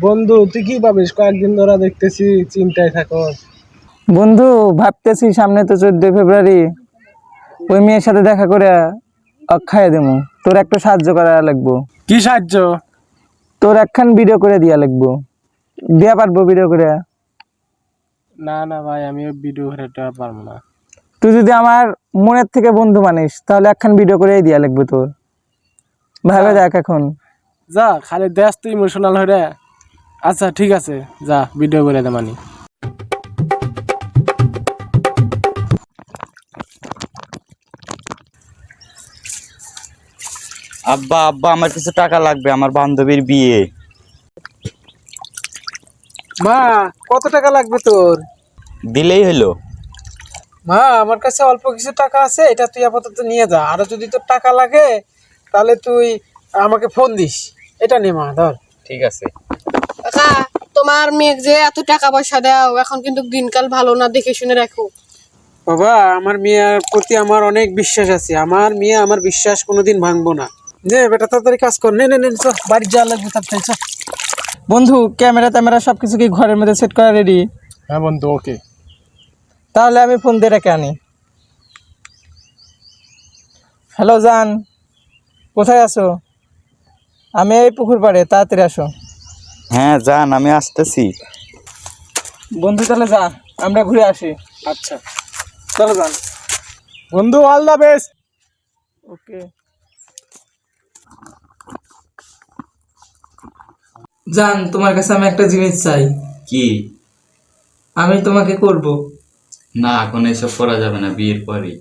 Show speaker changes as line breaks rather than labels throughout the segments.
বন্ধু তুই কি ভাবিস? কয়েকদিন ধরে দেখতেছি চিন্তায় থাকো।
বন্ধু ভাবতেছি সামনে তো 14 ফেব্রুয়ারি, ওই মেয়ের সাথে দেখা করে খাইয়ে দেবো। তোর একটা সাহায্য করা লাগবো।
কি সাহায্য?
তোর একখান ভিডিও করে দিয়া লাগবো। দিয়া পারবো ভিডিও করে?
না না ভাই, আমি ভিডিও করতে পারবো না।
তুই যদি আমার মনের থেকে বন্ধু মানিস তাহলে একখান ভিডিও করেই দিয়া লাগবে তোর। ভাবে দেখ এখন।
যা খালি দেশ তুই ইমোশনাল হয়ে। আচ্ছা ঠিক আছে, যা ভিডিও করে দে মানি।
আব্বা আব্বা আমার কিছু টাকা লাগবে, আমার বান্ধবীর বিয়ে।
মা, কত টাকা লাগবে তোর?
দিলেই হলো।
মা, আমার কাছে অল্প কিছু টাকা আছে, এটা তুই আপাতত নিয়ে যা। আরো যদি তোর টাকা লাগে তাহলে তুই আমাকে ফোন দিস। এটা নে মা, ধর।
ঠিক আছে।
কাকা, তোমার মেয়ে যে এত টাকা পয়সা দাও, এখন কিন্তু দিনকাল ভালো না, দেখে শুনে রাখো।
বাবা, আমার মেয়ের প্রতি আমার অনেক বিশ্বাস আছে। আমার মেয়ে আমার বিশ্বাস কোনোদিন ভাঙবো না। নে বেটা, তাড়াতাড়ি কাজ কর। নে নে নে, চল বাড়ি যাওয়া লাগবে তাড়াতাড়ি, চল।
বন্ধু ক্যামেরা ট্যামেরা সবকিছু কি ঘরের মধ্যে সেট করা রেডি?
হ্যাঁ বন্ধু, ওকে।
তাহলে আমি ফোন দিয়ে রেখে আনি। হ্যালো জান, কোথায় আছো? আমি এই পুকুর পাড়ে, তাড়াতাড়ি আসো।
হ্যাঁ জান, আমি আসতেছি।
বন্ধু তাহলে যা, আমরা ঘুরে আসি।
আচ্ছা
চলো যান।
বন্ধু, অল দ্য বেস্ট।
ওকে জান, তোমার কাছে আমি একটা জিনিস চাই।
কি?
আমি তোমাকে করব।
না, এখন এসব করা যাবে না, বিয়ের পরেই।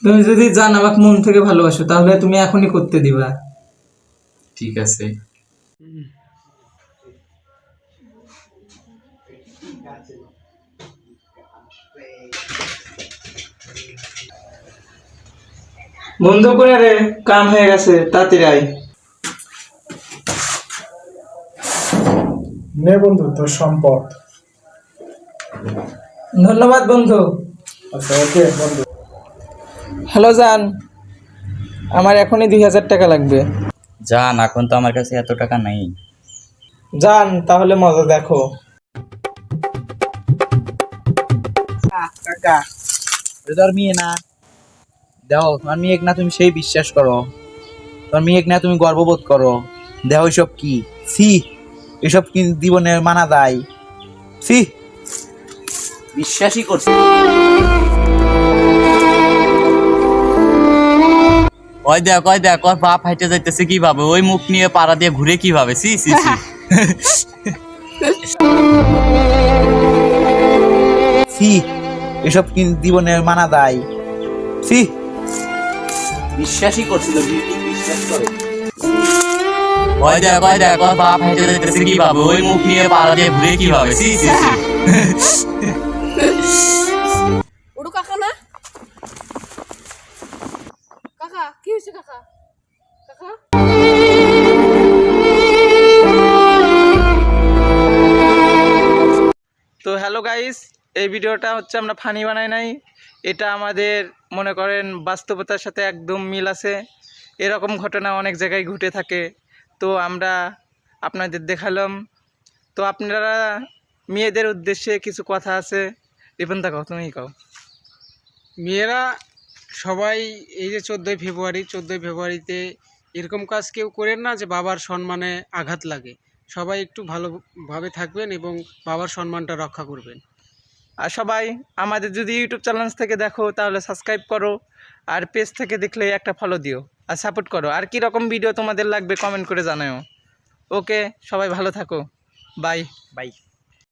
তুমি যদি জান আমাকে মন থেকে ভালোবাসো তাহলে তুমি এখনই করতে দিবা।
ঠিক আছে।
বন্ধু করে রে, কাম হয়ে গেছে, তাড়াতাড়ি আয়।
নে বন্ধু, তোর সম্পদ।
ধন্যবাদ বন্ধু।
আচ্ছা ওকে বন্ধু।
হ্যালো জান, আমার এখনই 2000 টাকা লাগবে।
জান, এখন তো আমার কাছে এত টাকা নেই।
জান তাহলে মজা দেখো।
কাকা, তোর মেয়ে না, দেখো তোমার মেয়ে না, তুমি সেই বিশ্বাস করো, তোমার মেয়ে না তুমি গর্ববোধ করো। দেখো এসব কি, সি এসব কি জীবনের মানা যায়? সি বিশ্বাসই করছি।
ওই দেখ ওর বাপ হাইটে যাইতেছে কিভাবে, ওই মুখ নিয়ে পাড়া দিয়ে ঘুরে কিভাবে। C C C.
সি এসব কি জীবনের মানা যায়? সি বিশ্বাসই করছিল, বিশ্বাস করে।
ওই দেখ ওর বাপ হাইটে যাইতেছে কিভাবে, ওই মুখ নিয়ে পাড়া দিয়ে ঘুরে কিভাবে। C C C.
ওটু কাকা না? কাকা, কি হয়েছে কাকা? কাকা,
তো হ্যালো গাইস, এই ভিডিওটা হচ্ছে আমরা ফানি বানাই নাই, এটা আমাদের মনে করেন বাস্তবতার সাথে একদম মিল আছে। এরকম ঘটনা অনেক জায়গায় ঘটে থাকে, তো আমরা আপনাদের দেখালাম। তো আপনারা মেয়েদের উদ্দেশ্যে কিছু কথা আছে, রিপন দা কও, তুমিই কও।
মেয়েরা সবাই এই যে 14ই ফেব্রুয়ারিতে এরকম কাজ কেউ করেন না যে বাবার সম্মানে আঘাত লাগে। সবাই একটু ভালোভাবে থাকবেন এবং বাবার সম্মানটা রক্ষা করবেন।
আর সবাই আমাদের যদি ইউটিউব চ্যানেল থেকে দেখো তাহলে সাবস্ক্রাইব করো, আর পেজ থেকে দেখলে একটা ফলো দিও আর সাপোর্ট করো। আর কী রকম ভিডিও তোমাদের লাগবে কমেন্ট করে জানাও। ওকে, সবাই ভালো থাকো, বাই।
বাই।